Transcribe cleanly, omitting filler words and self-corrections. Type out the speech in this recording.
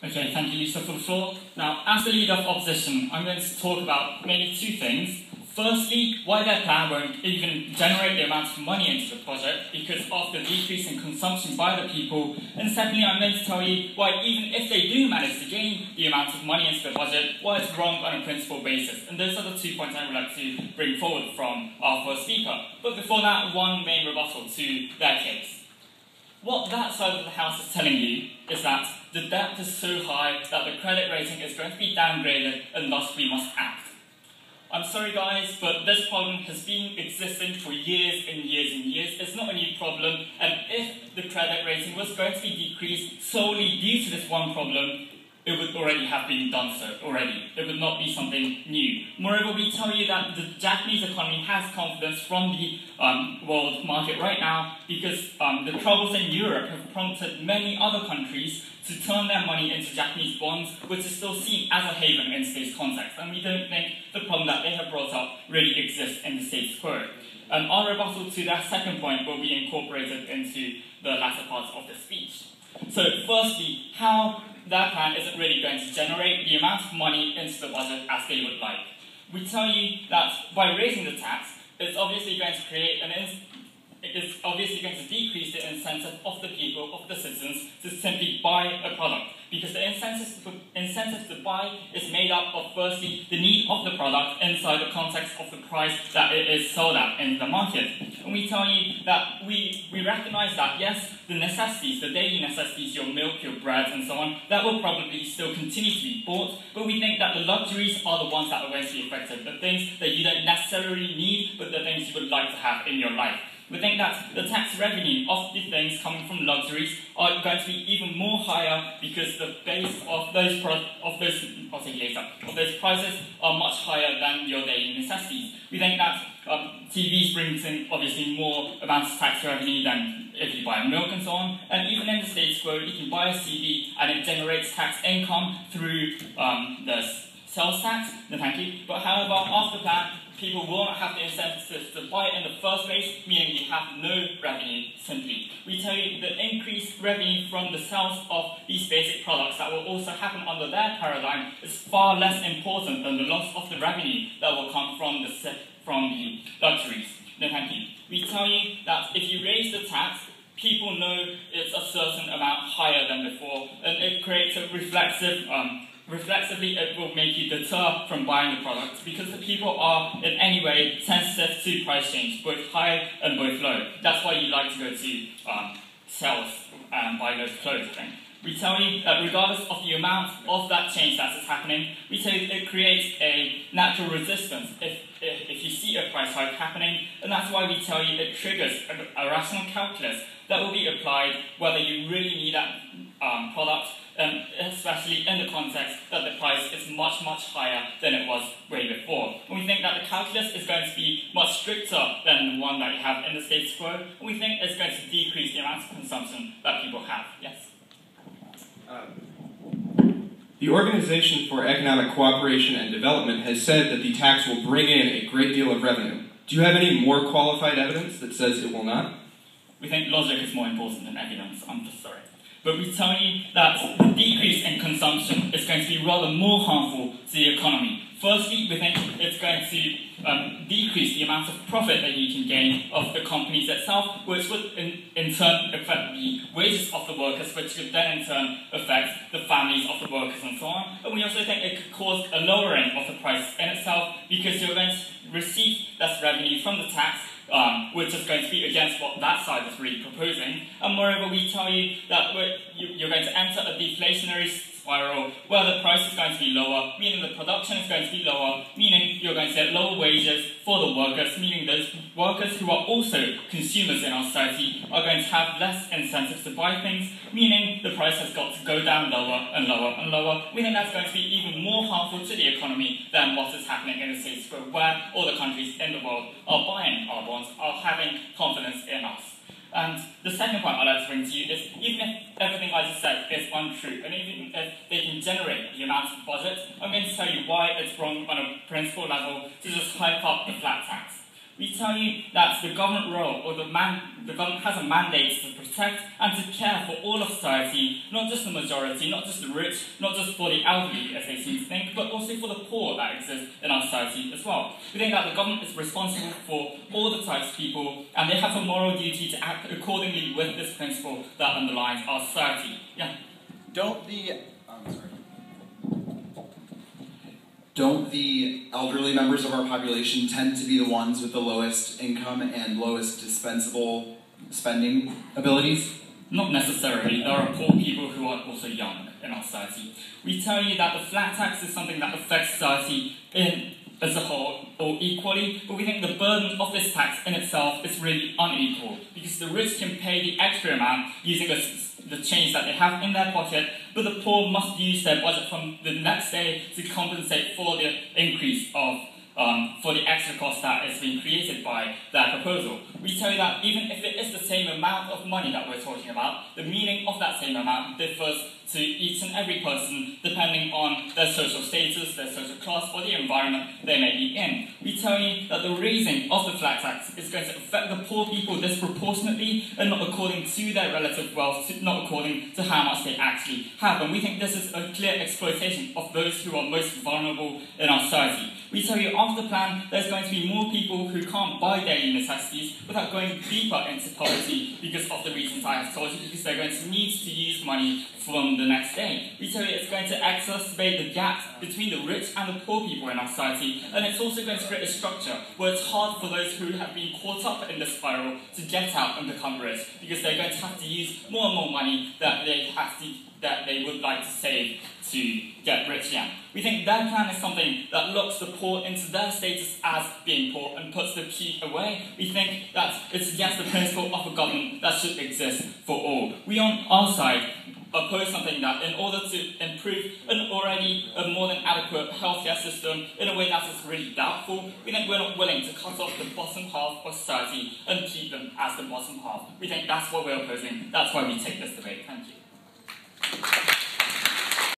Okay, thank you, Lisa, for the floor. Now, as the leader of opposition, I'm going to talk about mainly two things. Firstly, why their plan won't even generate the amount of money into the project because of the decrease in consumption by the people. And secondly, I'm going to tell you why even if they do manage to gain the amount of money into the budget, why it's wrong on a principle basis. And those are the 2 points I would like to bring forward from our first speaker. But before that, one main rebuttal to their case. What that side of the House is telling you is that the debt is so high that the credit rating is going to be downgraded and thus we must act. I'm sorry guys, but this problem has been existing for years and years and years. It's not a new problem, and if the credit rating was going to be decreased solely due to this one problem, it would already have been done so already. It would not be something new. Moreover, we tell you that the Japanese economy has confidence from the world market right now because the troubles in Europe have prompted many other countries to turn their money into Japanese bonds, which is still seen as a haven in today's context. And we don't think the problem that they have brought up really exists in the status quo. Our rebuttal to that second point will be incorporated into the latter parts of the speech. So firstly, how that plan isn't really going to generate the amount of money into the budget as they would like. We tell you that by raising the tax, it's obviously going to create it's obviously going to decrease the incentive of the people, of the citizens, to simply buy a product. Because the incentive to buy is made up of, firstly, the need of the product inside the context of the price that it is sold at in the market. And we tell you that we recognize that, yes, the necessities, the daily necessities, your milk, your bread, and so on, that will probably still continue to be bought, but we think that the luxuries are the ones that are going to be affected, the things that you don't necessarily need, but the things you would like to have in your life. We think that the tax revenue of the things coming from luxuries are going to be even more higher because the base of those prices are much higher than your daily necessities. We think that TVs brings in obviously more amounts of tax revenue than if you buy milk and so on. And even in the status quo, you can buy a CD and it generates tax income through the sales tax. No, thank you. But however, after that, people will not have the incentive to buy it in the first place, meaning you have no revenue, simply. We tell you the increased revenue from the sales of these basic products that will also happen under their paradigm is far less important than the loss of the revenue that will come from the luxuries. No, thank you. We tell you that if you raise the tax, people know it's a certain amount higher than before, and it creates a reflexively, it will make you deter from buying the product because the people are in any way sensitive to price change, both high and both low. That's why you like to go to sales and buy those clothes. We tell you that regardless of the amount of that change that is happening, we tell you it creates a natural resistance if you see a price hike happening, and that's why we tell you it triggers a rational calculus that will be applied whether you really need that product, especially in the context that the price is much, much higher than it was way before. And we think that the calculus is going to be much stricter than the one that you have in the status quo, and we think it's going to decrease the amount of consumption that people have. Yes? The Organization for Economic Cooperation and Development has said that the tax will bring in a great deal of revenue. Do you have any more qualified evidence that says it will not? We think logic is more important than evidence. I'm just sorry. But we tell you that the decrease in consumption is going to be rather more harmful to the economy. Firstly, we think it's going to decrease the amount of profit that you can gain of the companies itself, which would in turn affect the wages of the workers, which would then in turn affect the families of the workers and so on. And we also think it could cause a lowering of the price in itself because you're going to receive less revenue from the tax, which is going to be against what that side is really proposing. And moreover, we tell you that you're going to enter a deflationary spiral where the price is going to be lower, meaning the production is going to be lower, meaning you're going to get lower wages for the workers, meaning those workers who are also consumers in our society are going to have less incentives to buy things, meaning the price has got to go down lower and lower and lower. We think that's going to be even more harmful to the economy than what is happening in the status quo, where all the countries in the world are buying our bonds, are having confidence in us. And the second point I'd like to bring to you is, even if everything I just said is untrue, and even if they can generate the amount of budget, I'm going to tell you why it's wrong on a principle level to just hype up the flat tax. We tell you that the government role, or the government has a mandate to protect and to care for all of society, not just the majority, not just the rich, not just for the elderly, as they seem to think, but also for the poor that exist in our society as well. We think that the government is responsible for all the types of people, and they have a moral duty to act accordingly with this principle that underlines our society. Yeah. Don't the elderly members of our population tend to be the ones with the lowest income and lowest dispensable spending abilities? Not necessarily. There are poor people who are also young in our society. We tell you that the flat tax is something that affects society as a whole or equally, but we think the burden of this tax in itself is really unequal because the rich can pay the extra amount using the change that they have in their pocket, but the poor must use their budget from the next day to compensate for the increase of for the extra cost that is being created by that proposal. We tell you that even if it is the same amount of money that we're talking about, the meaning of that same amount differs to each and every person depending on their social status, their social class, or the environment they may be in. We tell you that the raising of the flat tax is going to affect the poor people disproportionately and not according to their relative wealth, not according to how much they actually have. And we think this is a clear exploitation of those who are most vulnerable in our society. We tell you after the plan, there's going to be more people who can't buy daily necessities without going deeper into poverty because of the reasons I have told you, because they're going to need to use money from the next day. We tell you it's going to exacerbate the gaps between the rich and the poor people in our society, and it's also going to create a structure where it's hard for those who have been caught up in the spiral to get out and become rich, because they're going to have to use more and more money that they would like to save to get rich again. We think their plan is something that locks the poor into their status as being poor and puts the key away. We think that it's against the principle of a government that should exist for all. We on our side oppose something that, in order to improve an already more than adequate healthcare system in a way that is really doubtful, we think we're not willing to cut off the bottom half of society and keep them as the bottom half. We think that's what we're opposing. That's why we take this debate. Thank you.